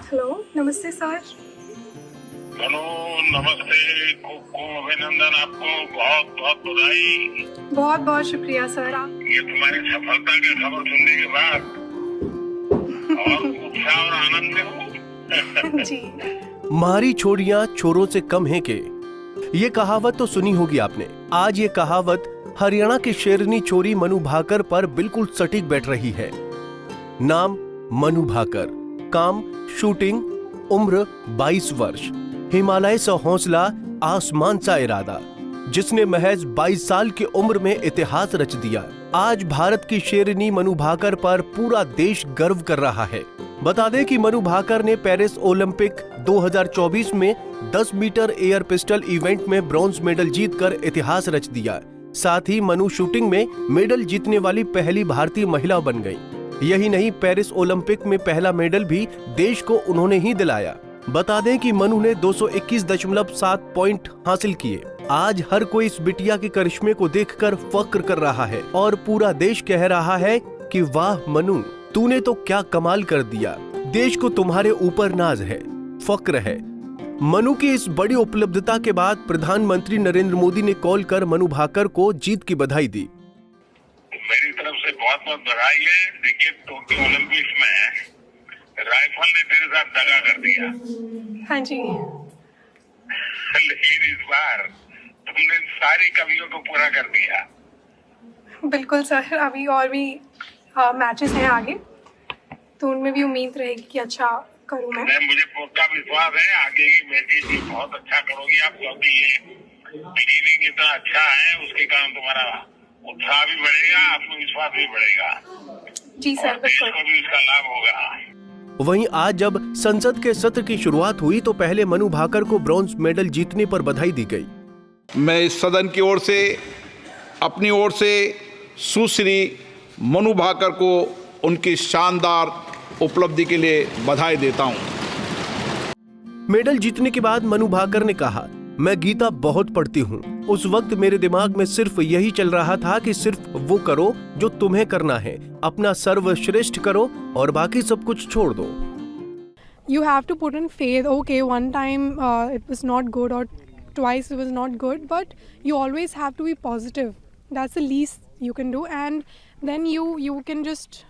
Hello, नमस्ते sir. Hello, नमस्ते। खूब अभिनंदन, आपको बहुत बहुत बधाई। बहुत बहुत शुक्रिया सर। ये तुम्हारी सफलता की खबर सुनने के बाद और उत्साह और आनंद में हूँ। जी। मारी छोड़ियां छोरों से कम है के, ये कहावत तो सुनी होगी आपने। आज ये कहावत हरियाणा की शेरनी छोरी मनु भाकर पर बिल्कुल सटीक बैठ रही है। नाम मनु भाकर, काम शूटिंग, उम्र 22 वर्ष, हिमालय सा हौसला, आसमान सा इरादा, जिसने महज 22 साल की उम्र में इतिहास रच दिया। आज भारत की शेरनी मनु भाकर पर पूरा देश गर्व कर रहा है। बता दें कि मनु भाकर ने पेरिस ओलंपिक 2024 में 10 मीटर एयर पिस्टल इवेंट में ब्रॉन्ज मेडल जीतकर इतिहास रच दिया। साथ ही मनु शूटिंग में मेडल जीतने वाली पहली भारतीय महिला बन गई। यही नहीं, पेरिस ओलंपिक में पहला मेडल भी देश को उन्होंने ही दिलाया। बता दें कि मनु ने 221.7 पॉइंट हासिल किए। आज हर कोई इस बिटिया के करिश्मे को देखकर फक्र कर रहा है और पूरा देश कह रहा है कि वाह मनु, तूने तो क्या कमाल कर दिया। देश को तुम्हारे ऊपर नाज है, फक्र है। मनु की इस बड़ी उपलब्धता के बाद प्रधानमंत्री नरेंद्र मोदी ने कॉल कर मनु भाकर को जीत की बधाई दी। मेरी तरफ से बहुत बहुत बधाई है। देखिए, टोक्यो ओलंपिक्स में राइफल ने तेरे साथ दगा कर दिया। हाँ जी। लेकिन इस बार तुमने सारी कमियों को पूरा कर दिया। बिल्कुल सर, अभी और भी मैचेस हैं आगे, तो उनमें भी उम्मीद रहेगी कि अच्छा करूँ मैं। मुझे पक्का विश्वास है आगे की मैचेस भी बहुत अच्छा करोगी आप, क्योंकि ये बिगिनिंग इतना अच्छा है, उसके कारण तुम्हारा उत्साह भी बढ़ेगा, आत्मविश्वास भी बढ़ेगा। जी सर, देश बिल्कुल। को भी इसका लाभ होगा। वहीं आज जब संसद के सत्र की शुरुआत हुई तो पहले मनु भाकर को ब्रॉन्ज मेडल जीतने पर बधाई दी गई। मैं इस सदन की ओर से, अपनी ओर से सुश्री मनु भाकर को उनकी शानदार उपलब्धि के लिए बधाई देता हूं। मेडल जीतने के बाद मनु भाकर ने कहा, मैं गीता बहुत पढ़ती हूँ। उस वक्त मेरे दिमाग में सिर्फ यही चल रहा था कि सिर्फ वो करो जो तुम्हें करना है, अपना सर्वश्रेष्ठ करो और बाकी सब कुछ छोड़ दो। You have to put in faith. Okay, one time it was not good or twice it was not good, but you always have to be positive. That's the least you can do, and then you can just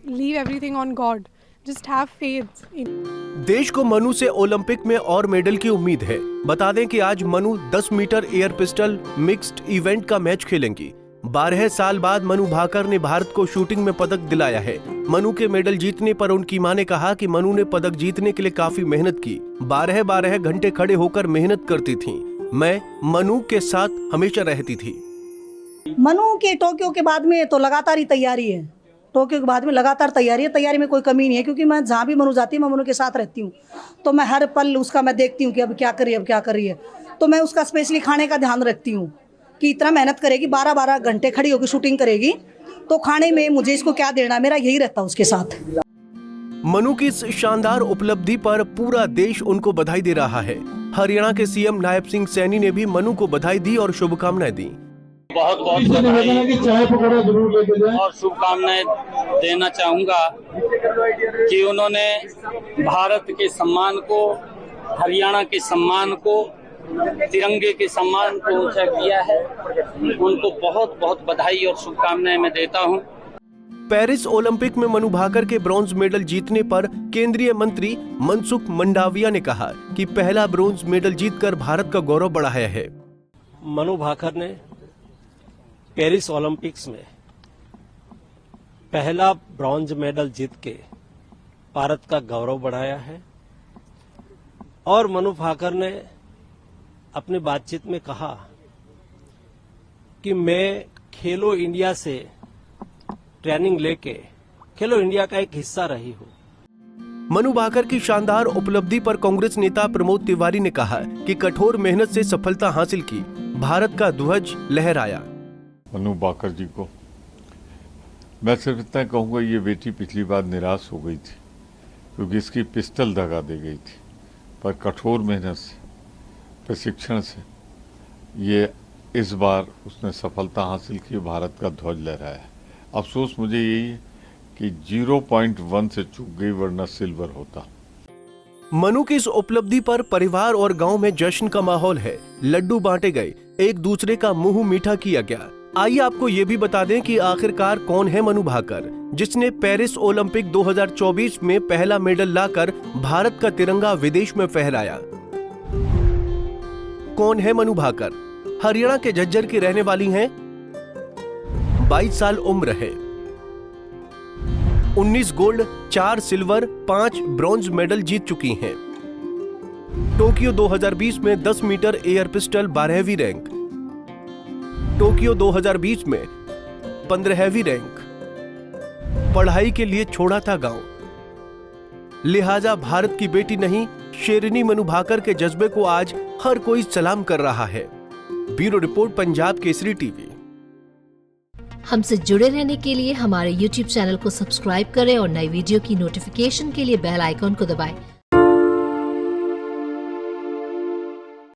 leave everything on God. Just have faith in. देश को मनु से Olympic में और medal की उम्मीद है। बता दें कि आज Manu 10 metre air pistol mixed event का मैच खेलेंगी। 12 साल बाद मनु भाकर ने भारत को शूटिंग में पदक दिलाया है। मनु के मेडल जीतने पर उनकी मां ने कहा कि मनु ने पदक जीतने के लिए काफी मेहनत की। 12 घंटे खड़े होकर मेहनत करती थी। मैं मनु के साथ हमेशा रहती थी। मनु के टोक्यो के बाद में तो लगातार ही तैयारी है। टोक्यो के बाद में लगातार तैयारी है। तैयारी में कोई कमी नहीं है, क्योंकि मैं जहाँ भी मनु जाती हूँ मैं मनु के साथ रहती हूँ। तो मैं हर पल उसका मैं देखती हूँ कि अब क्या कर रही है। तो मैं उसका स्पेशली खाने का ध्यान रखती हूँ कि इतना मेहनत करेगी, 12 घंटे खड़ी होकर शूटिंग करेगी, तो खाने में मुझे इसको क्या देना, मेरा यही रहता है उसके साथ। मनु की इस शानदार उपलब्धि पर पूरा देश उनको बधाई दे रहा है। हरियाणा के सीएम नायब सिंह सैनी ने भी मनु को बधाई दी और शुभकामनाएं दी। बहुत बहुत बधाई और शुभकामनाएं देना चाहूँगा कि उन्होंने भारत के सम्मान को, हरियाणा के सम्मान को, तिरंगे के सम्मान को ऊंचा किया है। उनको बहुत बहुत बधाई और शुभकामनाएं मैं देता हूँ। पेरिस ओलंपिक में मनु भाकर के ब्रॉन्ज मेडल जीतने पर केंद्रीय मंत्री मनसुख मंडाविया ने कहा कि पहला ब्रॉन्ज मेडल जीतकर भारत का गौरव बढ़ाया है। मनु भाकर ने पेरिस ओलंपिक्स में पहला ब्रॉन्ज मेडल जीत के भारत का गौरव बढ़ाया है और मनु भाकर ने अपनी बातचीत में कहा कि मैं खेलो इंडिया से ट्रेनिंग लेके खेलो इंडिया का एक हिस्सा रही हूं। मनु भाकर की शानदार उपलब्धि पर कांग्रेस नेता प्रमोद तिवारी ने कहा कि कठोर मेहनत से सफलता हासिल की, भारत का ध्वज लहराया। मनु भाकर जी को मैं सिर्फ इतना कहूँगा, ये बेटी पिछली बार निराश हो गई थी क्योंकि इसकी पिस्टल दगा दी गई थी, पर कठोर मेहनत से, प्रशिक्षण से ये इस बार उसने सफलता हासिल की, भारत का ध्वज लहराया है। अफसोस मुझे यही है कि 0.1 से चूक गई, वरना सिल्वर होता। मनु की इस उपलब्धि पर परिवार और गांव में जश्न का माहौल है। लड्डू बांटे गए, एक दूसरे का मुंह मीठा किया गया। आइए आपको ये भी बता दें कि आखिरकार कौन है मनु भाकर, जिसने पेरिस ओलंपिक 2024 में पहला मेडल लाकर भारत का तिरंगा विदेश में फहराया। कौन है मनु भाकर? हरियाणा के झज्जर की रहने वाली हैं। 22 साल उम्र है। 19 गोल्ड, 4 सिल्वर, 5 ब्रॉन्ज मेडल जीत चुकी हैं। टोक्यो 2020 में 10 मीटर एयर पिस्टल 12वीं रैंक, टोक्यो 2020 में 15वीं रैंक। पढ़ाई के लिए छोड़ा था गांव, लिहाजा भारत की बेटी नहीं, शेरनी मनु भाकर के जज्बे को आज हर कोई सलाम कर रहा है। Bureau report, Punjab Kesari TV. हमसे जुड़े रहने के लिए हमारे YouTube चैनल को सब्सक्राइब करें और नई वीडियो की नोटिफिकेशन के लिए बेल आइकॉन को दबाएं।